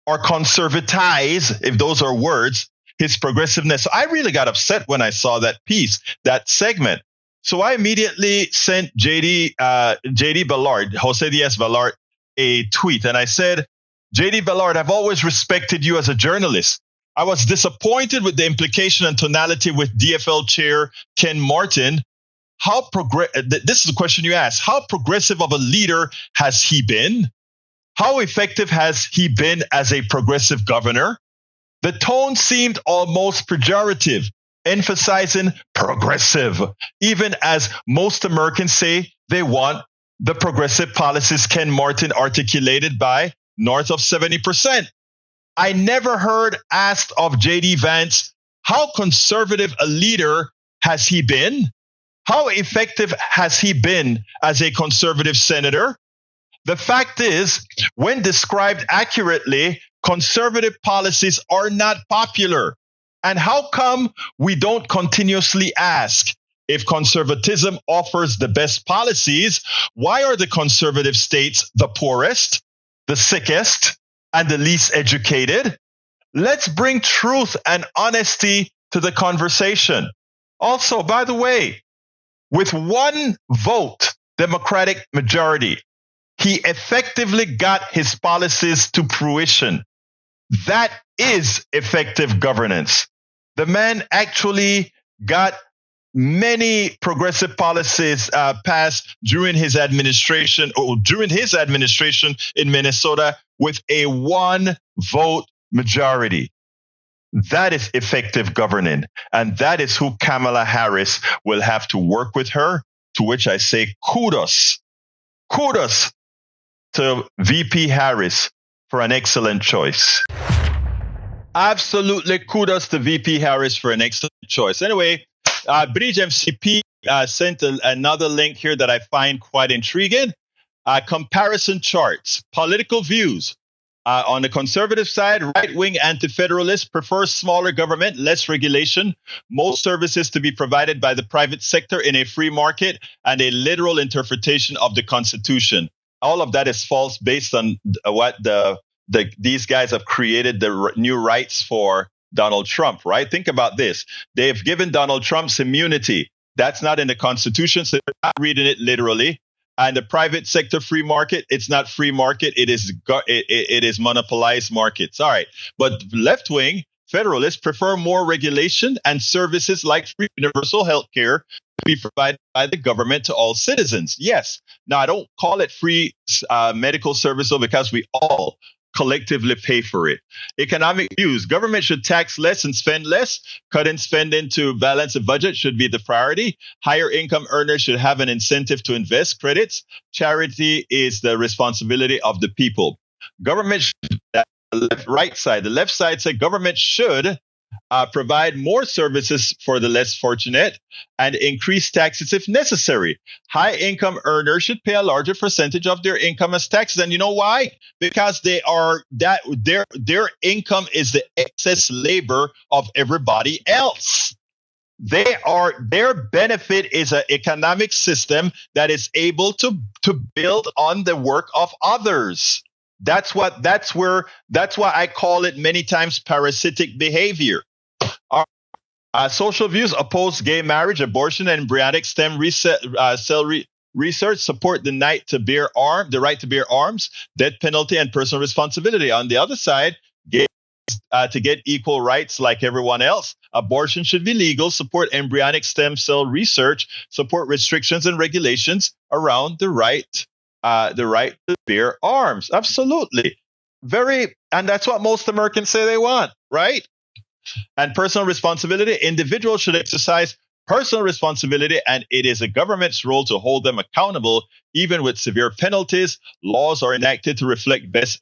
or conservatize, if those are words, his progressiveness. So I really got upset when I saw that piece, that segment. So I immediately sent J.D. Ballard, Jose Diaz Ballard, a tweet. And I said, J.D. Ballard, I've always respected you as a journalist. I was disappointed with the implication and tonality with DFL chair Ken Martin. This is the question you asked. How progressive of a leader has he been? How effective has he been as a progressive governor? The tone seemed almost pejorative, emphasizing progressive, even as most Americans say they want the progressive policies Ken Martin articulated by north of 70%. I never heard asked of J.D. Vance, how conservative a leader has he been? How effective has he been as a conservative senator? The fact is, when described accurately, conservative policies are not popular. And how come we don't continuously ask, if conservatism offers the best policies, why are the conservative states the poorest, the sickest, and the least educated? Let's bring truth and honesty to the conversation. Also, by the way, with one vote, Democratic majority, he effectively got his policies to fruition. That is effective governance. The man actually got many progressive policies passed during his administration in Minnesota with a one vote majority. That is effective governing. And that is who Kamala Harris will have to work with her, to which I say kudos. Kudos to VP Harris for an excellent choice. Absolutely kudos to VP Harris for an excellent choice. Anyway, Bridge MCP sent another link here that I find quite intriguing. Comparison charts, political views. On the conservative side, right-wing anti-federalists prefer smaller government, less regulation, most services to be provided by the private sector in a free market, and a literal interpretation of the Constitution. All of that is false based on what these guys have created the new rights for Donald Trump, right? Think about this. They've given Donald Trump's immunity. That's not in the Constitution, so they're not reading it literally. And the private sector free market, it's not free market. It is monopolized markets. All right. But left wing federalists prefer more regulation and services like free universal health care to be provided by the government to all citizens. Yes. Now, I don't call it free medical service though, because we all collectively pay for it. Economic views. Government should tax less and spend less. Cutting spending to balance the budget should be the priority. Higher income earners should have an incentive to invest credits. Charity is the responsibility of the people. Government should, the right side. The left side said government should provide more services for the less fortunate and increase taxes if necessary. High income earners should pay a larger percentage of their income as taxes. And you know why? Because their income is the excess labor of everybody else. Their benefit is an economic system that is able to build on the work of others. That's why I call it many times parasitic behavior. Social views oppose gay marriage, abortion, and embryonic stem cell research, support the right to bear arms, death penalty, and personal responsibility. On the other side, gay to get equal rights like everyone else. Abortion should be legal, support embryonic stem cell research, support restrictions and regulations around the right to bear arms. Absolutely. And that's what most Americans say they want, right? And personal responsibility. Individuals should exercise personal responsibility, and it is a government's role to hold them accountable, even with severe penalties. Laws are enacted to reflect best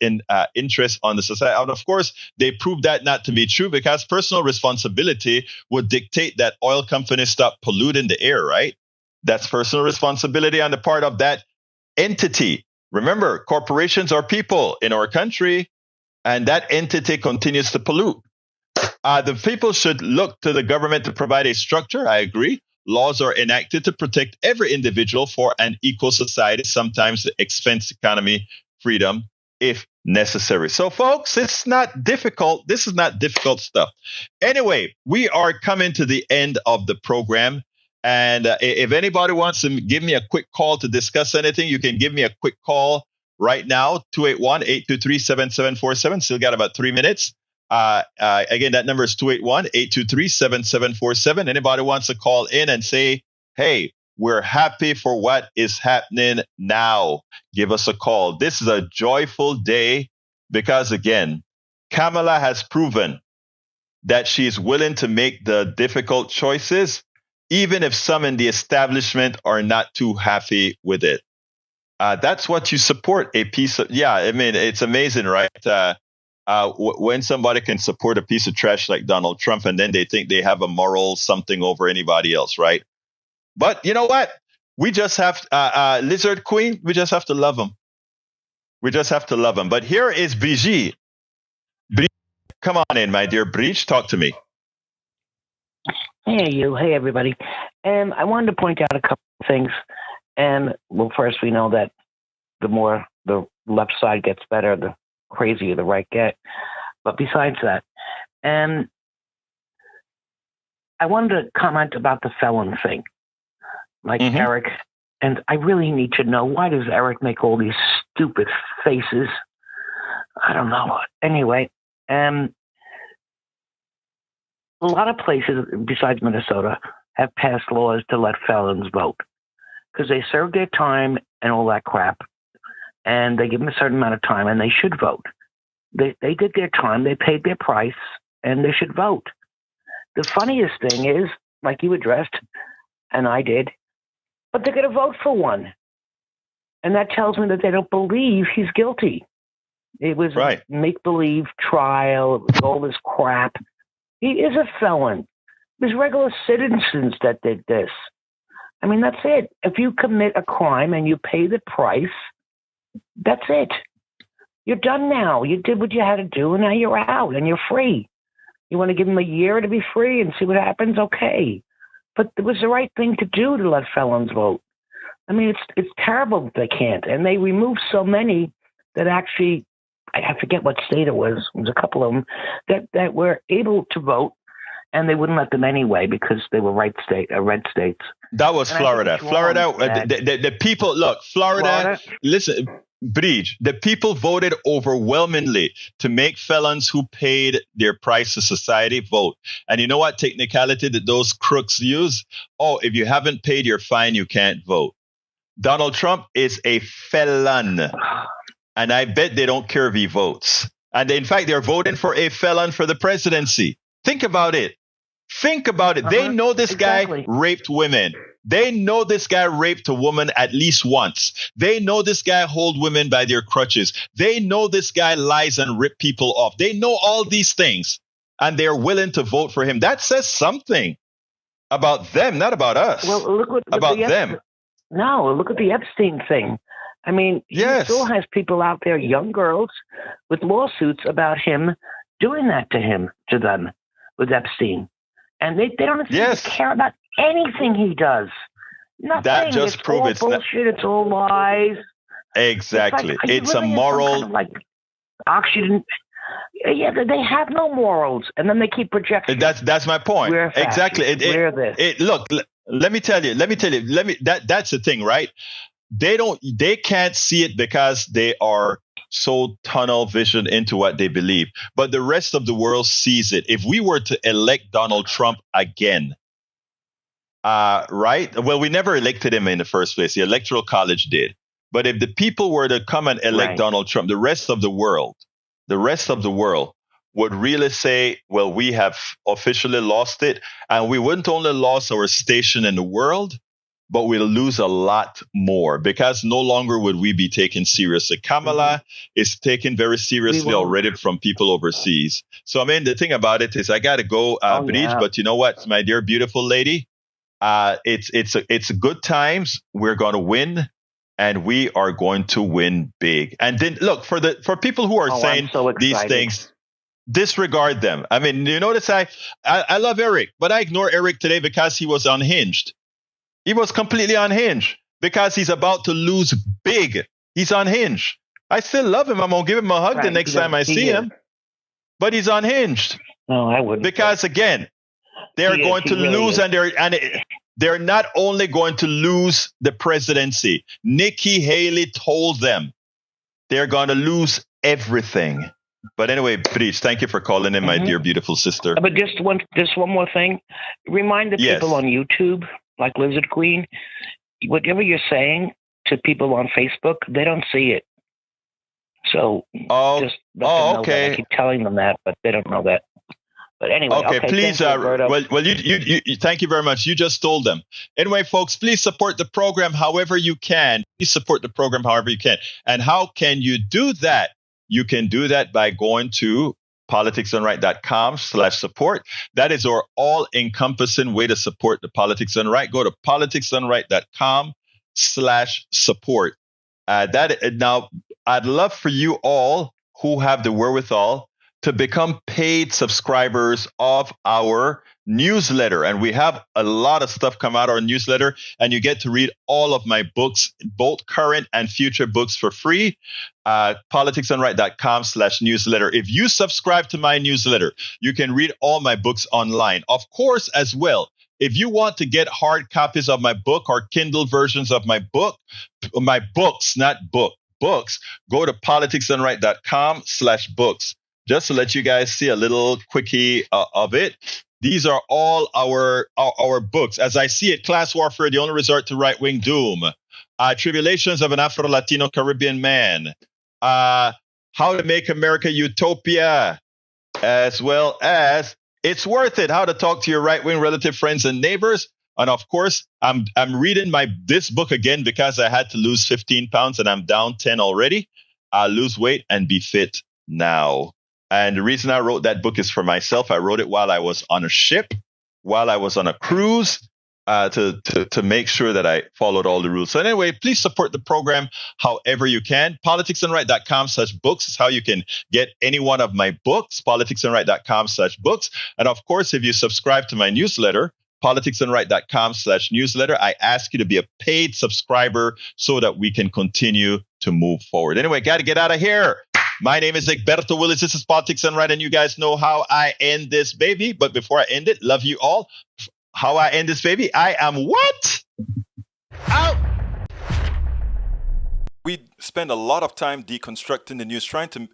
interest on the society. And of course, they proved that not to be true, because personal responsibility would dictate that oil companies stop polluting the air, right? That's personal responsibility on the part of that entity. Remember, corporations are people in our country, and that entity continues to pollute. The people should look to the government to provide a structure. I agree. Laws are enacted to protect every individual for an equal society, sometimes the expense economy, freedom, if necessary. So, folks, it's not difficult. This is not difficult stuff. Anyway, we are coming to the end of the program. And if anybody wants to give me a quick call to discuss anything, you can give me a quick call right now, 281-823-7747. Still got about 3 minutes. Again, that number is 281-823-7747. Anybody wants to call in and say, hey, we're happy for what is happening now, give us a call. This is a joyful day because, again, Kamala has proven that she's willing to make the difficult choices, even if some in the establishment are not too happy with it. That's what you support, a piece of, it's amazing, right? When somebody can support a piece of trash like Donald Trump, and then they think they have a moral something over anybody else, right? But you know what? We just have Lizard Queen. We just have to love him. We just have to love him. But here is Brigitte. Come on in, my dear Brigitte. Talk to me. Hey, you. Hey, everybody. I wanted to point out a couple of things. Well, first, we know that the more the left side gets better, the crazier the right get. But besides that, I wanted to comment about the Felon thing. Like Eric, and I really need to know, why does Eric make all these stupid faces? I don't know. Anyway, a lot of places besides Minnesota have passed laws to let felons vote because they served their time and all that crap. And they give them a certain amount of time, and they should vote. They did their time, they paid their price, and they should vote. The funniest thing is, like you addressed, and I did, but they're going to vote for one. And that tells me that they don't believe he's guilty. It was a make-believe trial. It was all this crap. He is a felon. It was regular citizens that did this. I mean, that's it. If you commit a crime and you pay the price, that's it. You're done now. You did what you had to do, and now you're out, and you're free. You want to give them a year to be free and see what happens? Okay. But it was the right thing to do to let felons vote. I mean, it's terrible that they can't. And they removed so many that actually, I forget what state it was. It was a couple of them that were able to vote, and they wouldn't let them anyway because they were red states. That was Florida. Florida, the people, look, Florida, listen, Bridge, the people voted overwhelmingly to make felons who paid their price to society vote. And you know what technicality that those crooks use? Oh, if you haven't paid your fine, you can't vote. Donald Trump is a felon. And I bet they don't care if he votes. And in fact, they're voting for a felon for the presidency. Think about it. Think about it. They know this guy raped women. They know this guy raped a woman at least once. They know this guy hold women by their crutches. They know this guy lies and rip people off. They know all these things, and they're willing to vote for him. That says something about them, not about us. Well, look about them. No, look at the Epstein thing. I mean, he still has people out there, young girls, with lawsuits about him doing that to them, with Epstein. And they don't seem to care about anything he does. Nothing. That just proves it's all bullshit. It's all lies. Exactly. It's a moral. Kind of like oxygen. Yeah, they have no morals, and then they keep projecting. That's my point. We're exactly. Look, let me tell you. That's the thing, right? They can't see it because they are so tunnel vision into what they believe. But the rest of the world sees it. If we were to elect Donald Trump again, right? Well, we never elected him in the first place. The Electoral College did. But if the people were to come and elect Donald Trump, the rest of the world would really say, well, we have officially lost it. And we wouldn't only lose our station in the world, but we'll lose a lot more, because no longer would we be taken seriously. Kamala is taken very seriously already from people overseas. So, I mean, the thing about it is I got to go, Bridge, but you know what, my dear, beautiful lady, it's good times. We're going to win, and we are going to win big. And then look, for people who are saying these things, disregard them. I mean, you notice I love Eric, but I ignore Eric today because he was unhinged. He was completely unhinged because he's about to lose big. He's unhinged. I still love him. I'm going to give him a hug the next time I see him. But he's unhinged. No, I wouldn't. Because, again, they're going to lose, and they're not only going to lose the presidency. Nikki Haley told them they're going to lose everything. But anyway, please, thank you for calling in, my dear, beautiful sister. But just one more thing. Remind the people on YouTube, like Lizard Queen, whatever you're saying to people on Facebook, they don't see it. So just let them know that. I keep telling them that, but they don't know that. But anyway, please. You thank you very much. You just told them. Anyway, folks, please support the program however you can. Please support the program however you can. And how can you do that? You can do that by going to politicsdoneright.com/support. That is our all-encompassing way to support the Politics Done Right. Go to politicsdoneright.com/support. Now, I'd love for you all who have the wherewithal to become paid subscribers of our newsletter. And we have a lot of stuff come out of our newsletter, and you get to read all of my books, both current and future books, for free. politicsdoneright.com/newsletter. If you subscribe to my newsletter, you can read all my books online. Of course, as well, if you want to get hard copies of my book or Kindle versions of my books, go to politicsdoneright.com/books. Just to let you guys see a little quickie of it. These are all our books. As I see it, Class Warfare, The Only Resort to Right-Wing Doom. Tribulations of an Afro-Latino Caribbean Man. How to Make America Utopia. As well as It's Worth It, How to Talk to Your Right-Wing Relative Friends and Neighbors. And of course, I'm reading this book again because I had to lose 15 pounds and I'm down 10 already. I'll lose weight and be fit now. And the reason I wrote that book is for myself. I wrote it while I was on a ship, while I was on a cruise, to make sure that I followed all the rules. So anyway, please support the program however you can. politicsdoneright.com/books is how you can get any one of my books, politicsdoneright.com/books. And of course, if you subscribe to my newsletter, politicsdoneright.com/newsletter, I ask you to be a paid subscriber so that we can continue to move forward. Anyway, got to get out of here. My name is Egberto Willies. This is Politics Done Right, and you guys know how I end this baby. But before I end it, love you all. How I end this baby? I am what? Out. We spend a lot of time deconstructing the news, trying to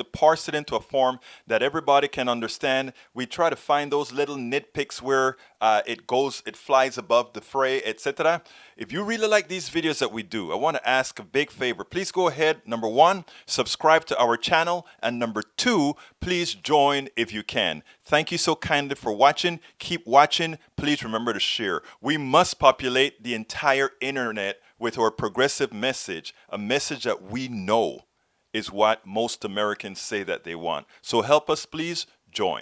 parse it into a form that everybody can understand. We try to find those little nitpicks where it flies above the fray, etc. If you really like these videos that we do, I want to ask a big favor. Please go ahead. Number 1, subscribe to our channel. And number 2, please join if you can. Thank you so kindly for watching. Keep watching. Please remember to share. We must populate the entire internet with our progressive message, a message that we know is what most Americans say that they want. So help us, please join.